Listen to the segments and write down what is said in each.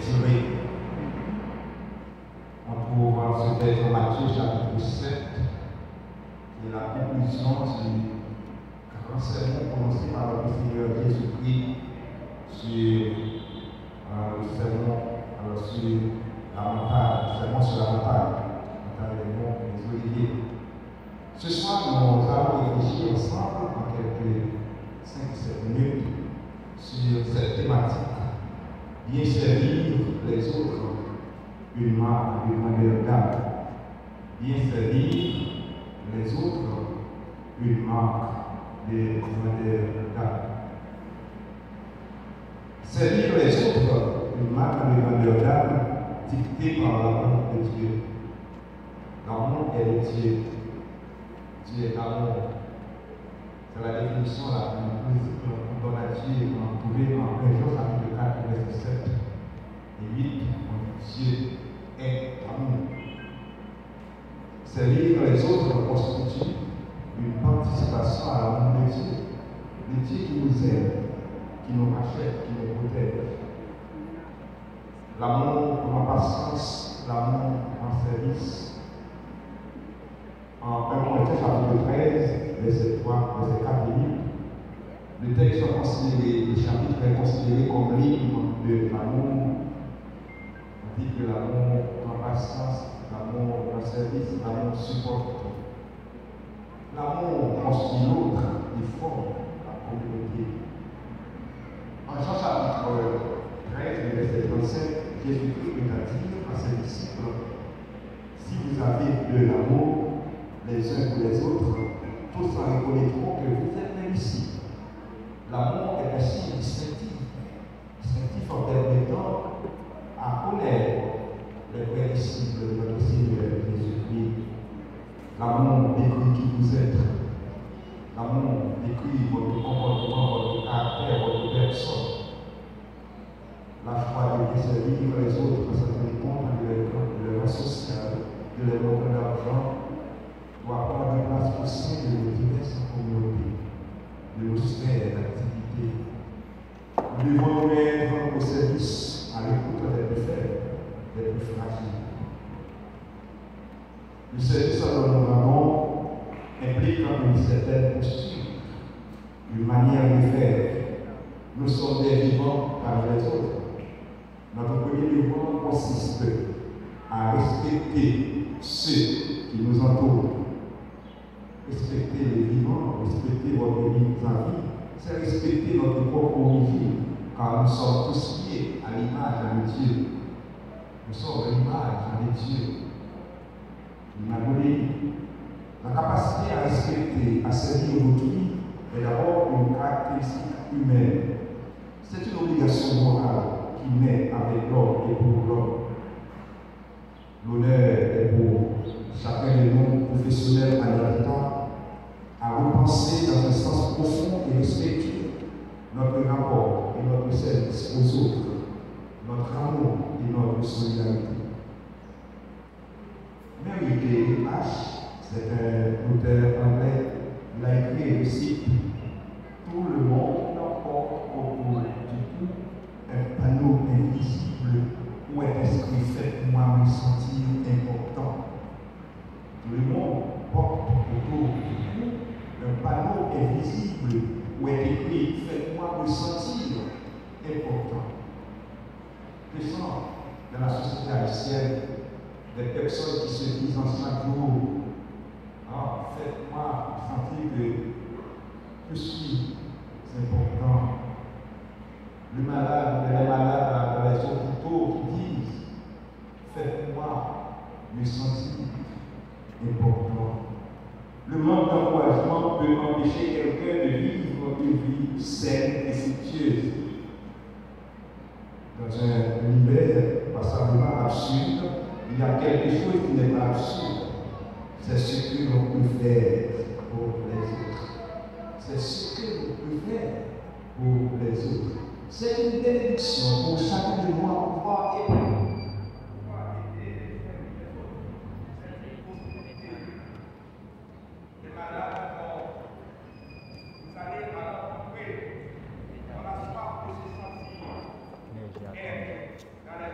tiré. On trouve ce texte en Matthieu chapitre 7, qui est la conclusion du grand sermon prononcé par le Seigneur Jésus-Christ sur le sermon sur la montagne, le sermon sur la montagne des monts des Oliviers. Ce soir, nous allons réfléchir ensemble en quelques 5-7 minutes sur cette thématique. Bien servir les autres, une marque de grandeur d'âme. Bien servir les autres, une marque de grandeur d'âme. Servir les autres, une marque de grandeur d'âme dictée par l'amour de Dieu. L'amour est de Dieu. Dieu est l'amour. C'est la définition la plus qu'on donne à Dieu et qu'on trouve en 1 Jean chapitre 4, verset 7 et 8. Dieu est amour. Servir les autres constitue une participation à l'amour de Dieu. Le Dieu qui nous aime, qui nous rachète, qui nous protège. L'amour en patience, l'amour en service. En 1 Corinthiens chapitre 13, verset 3, verset 4 et 8, le texte est considéré, le chapitre est considéré comme l'hymne de l'amour. On dit que l'amour en patience, l'amour en service, l'amour supporte. L'amour construit l'autre et forme la communauté. En Jean chapitre 13, verset 35, Jésus-Christ a dit à ses disciples, si vous avez de l'amour les uns pour les autres, tous en reconnaîtront que vous êtes mes disciples. L'amour est un signe distinctif en permettant à connaître les vrais disciples de notre Seigneur Jésus-Christ. L'amour décrit qui vous êtes. L'amour décrit votre comportement, votre caractère, votre personne. La foi de bien servir les autres sans tenir compte de leur social, de leur manque d'argent, doit prendre place au sein de nos diverses communautés, de nos sphères d'activité. Nous devons nous mettre au service, à l'écoute des plus faibles, des plus fragiles. Le service à l'homme implique une certaine posture, une manière de faire. Nous sommes des vivants parmi les autres. Notre premier devoir consiste à respecter ceux qui nous entourent. Respecter les vivants, respecter votre vie, c'est respecter notre propre origine, car nous sommes tous liés à l'image de Dieu. Nous sommes l'image de Dieu. La capacité à respecter, à servir autrui est d'abord une caractéristique humaine. C'est une obligation morale qui naît avec l'homme et pour l'homme. L'honneur est pour chacun de nous, professionnels à l'habitat, à repenser dans un sens profond et respectueux notre rapport et notre service aux autres, notre amour et notre solidarité. Mary K. H., c'est un auteur anglais, il a écrit le site Tout le monde porte autour du cou un panneau invisible où est inscrit Faites-moi me sentir important. Tout le monde porte autour du cou un panneau invisible où est écrit Faites-moi me sentir important. Je sens dans la société haïtienne des personnes qui se disent en chaque jour faites-moi sentir que je suis important. Les malades dans les hôpitaux qui disent faites-moi me sentir important. Le manque d'encouragement peut empêcher quelqu'un de vivre une vie saine et fructueuse. Dans un univers passablement absurde, il y a quelque chose qui n'est pas absurde. C'est ce que l'on peut faire pour les autres. C'est ce que l'on peut faire pour les autres. C'est une bénédiction pour chacun de nous à pouvoir aider. Dans la soif de se sentir aimé, dans les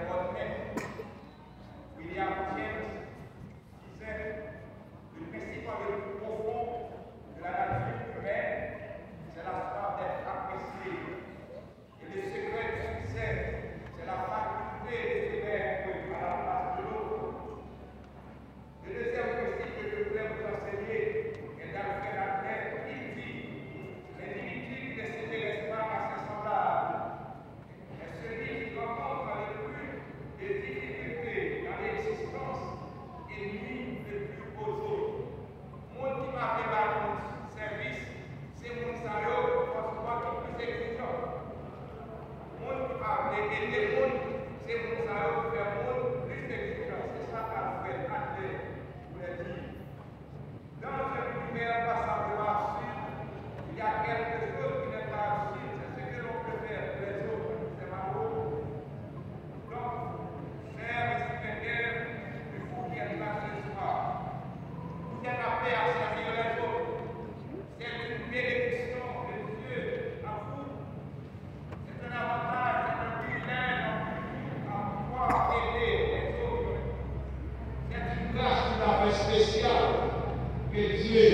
que Dieu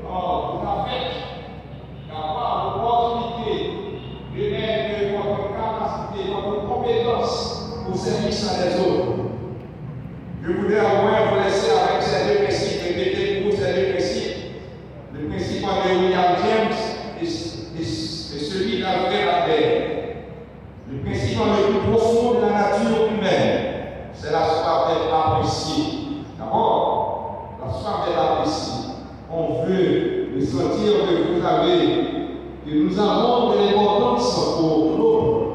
vous a fait d'avoir l'opportunité de mettre votre capacité, votre compétence au service à les autres. Je voudrais au moins vous laisser avec ces deux principes, répéter pour vous ces deux principes. Le principe de William James est celui d'Alfred Adler. Le principe le plus profond de la nature humaine, c'est la soif d'être apprécié. D'abord, la soif d'être apprécié. On veut le sentir que nous avons de l'importance pour l'autre.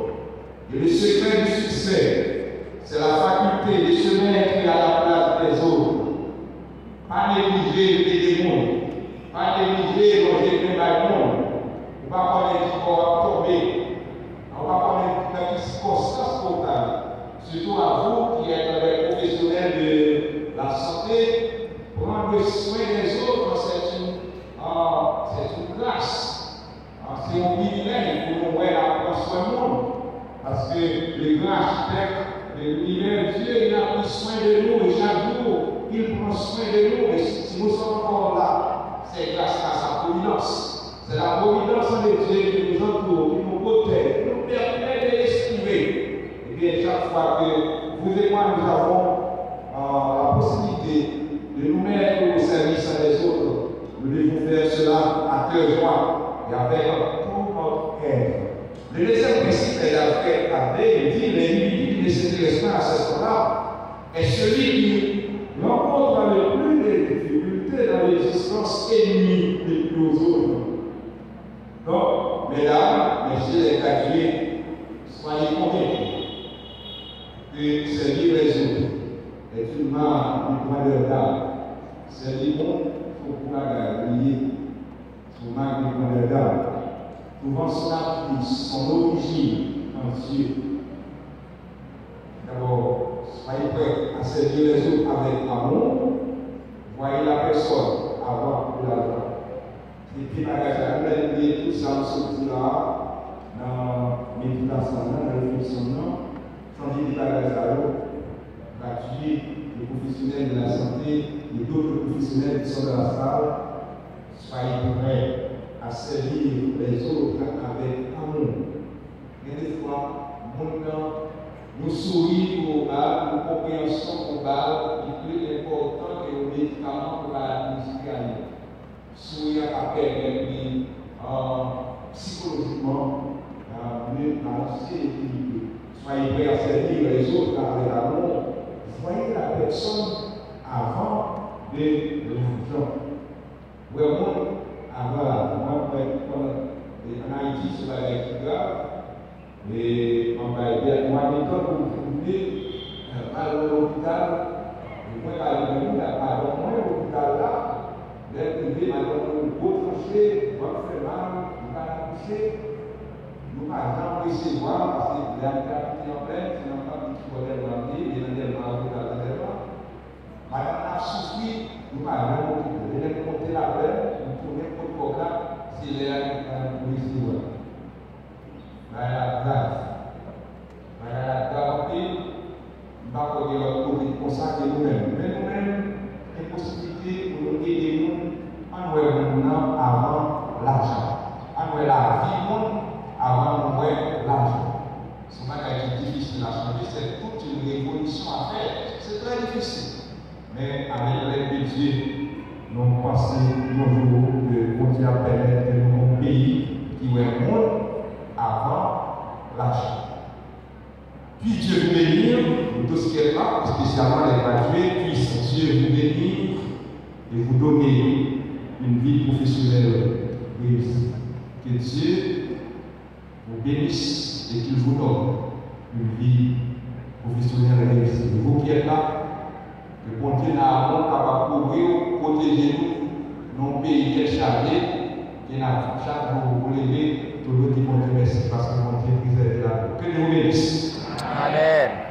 Et le secret du succès, c'est la faculté de se mettre à la place des autres. Pas négliger les démons, pas négliger les démons. On va pas les dire qu'on va tomber. On va parler de circonstances totales, surtout à vous qui êtes des professionnels de la santé. Prendre soin des autres, c'est une grâce. C'est un privilège pour nous prendre soin du monde. Parce que le grand architecte de l'univers, Dieu, il a pris soin de nous et chaque jour, il prend soin de nous. Et si nous sommes encore là, c'est grâce à sa providence. C'est la providence de Dieu qui nous entoure, qui nous protège, qui nous permet de l'espérer. Et bien, chaque fois que vous et moi, nous avons la possibilité de nous mettre au service des autres, nous devons faire cela à cœur joie et avec tout notre cœur. Le deuxième principe est d'Alfred Adler, il dit l'individu qui ne s'intéresse pas à ce soir-là est celui qui rencontre le plus de difficultés dans l'existence ennemie des plus autres. Donc, mesdames, messieurs les gradués, soyez convaincus que servir les autres est une marque du grandeur d'âme. Servir bon, il faut pouvoir briller sur marque du grandeur d'âme. Trouvant son appui, son origine en Dieu. D'abord, soyez prêts à servir les autres avec amour. Voyez la personne avant de la voir. Et puis, tout ça, nous sommes là, dans la méditation, dans la réflexion, sans dire gratuit, les professionnels de la santé et d'autres professionnels qui sont dans la salle, soyez prêts à servir les autres avec amour. Et des fois, nous sourire pour la compréhension pour la est plus important que le médicament pour l'administrer à nous. Sourire à permettre psychologiquement mieux balancer l'équilibre. Soyez prêts à servir les autres avec amour. Voyez la personne avant de l'argent. Vraiment, avant l'argent, en Haïti, c'est la vie grave. Et on va dire, moi, quand vous voulez aller à l'hôpital, vous pouvez aller à l'hôpital là. L'être privé, madame, nous beau trancher, vous faire mal, vous pas coucher. Nous, par exemple, recevoir, parce que la capitale en pleine, c'est un pas qui pourrait demander, et il y a un peu d'alternance. Madame a souffri, nous, par exemple, vous allez monter la plaine, vous tournez pour le programme, c'est l'air pour recevoir. Madame la grâce. Madame la grâce, nous ne pouvons pas dire consacrer nous-mêmes. Mais nous-mêmes, impossibilité pour nous aider nous avant l'argent. En la vie avant l'argent. C'est un bagage difficile à changer, c'est toute une révolution à faire. C'est très difficile. Mais avec l'aide de Dieu, nous pensons toujours que continuer à permettre que nous avons un pays qui est un monde avant l'argent. Puis Dieu vous bénir, nous tous qui êtes là, spécialement les gradués, puisse Dieu vous bénir et vous donner une vie professionnelle réussie. Que Dieu vous bénisse et qu'il vous donne une vie professionnelle réussie. Et vous qui êtes là, que continuez à capable de couvrir, protéger nous, non pays qui est chargé, qui n'a chaque jour vous lever, tout le monde dit merci parce que mon Dieu préserve la vie. Que Dieu vous bénisse. Amen.